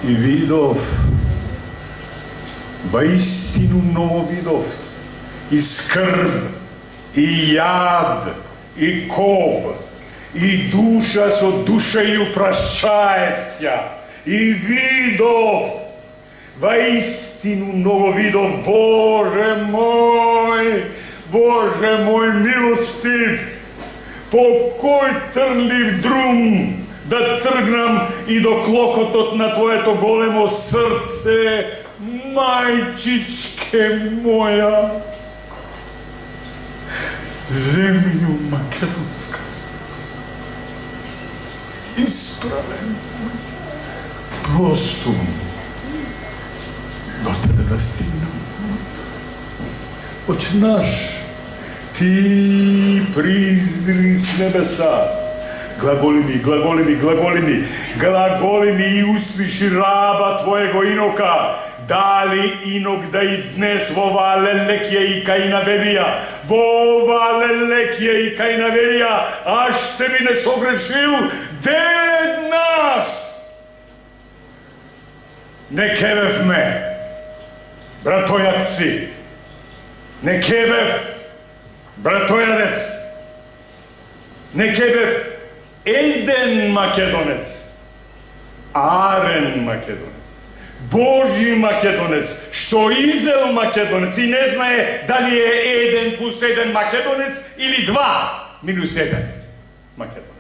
и видов, воистину много видов, и скрб, и яд, и коб, и душа со душею прощается, и видов, воистину много видов. Боже мой милостив, по кой трърлив друм да тръгнам и до клокотот на Твоето големо сърце, майчичке моя. Землю македонска, изправен, просто до Тебе да стигнам. Отче наш, Ти призри с небеса, глаголи ми, и услыши раба Твоего инока, дали инок да и днес во оваа лелекија и кај а ще би не согрешил ден наш. Не кебевме, братојаци, не кебев, братојадец, не кебев еден македонец, арен македонец, Божи македонец, што изел македонец и не знае дали е 1 + 1 македонец или 2 - 1 македонец.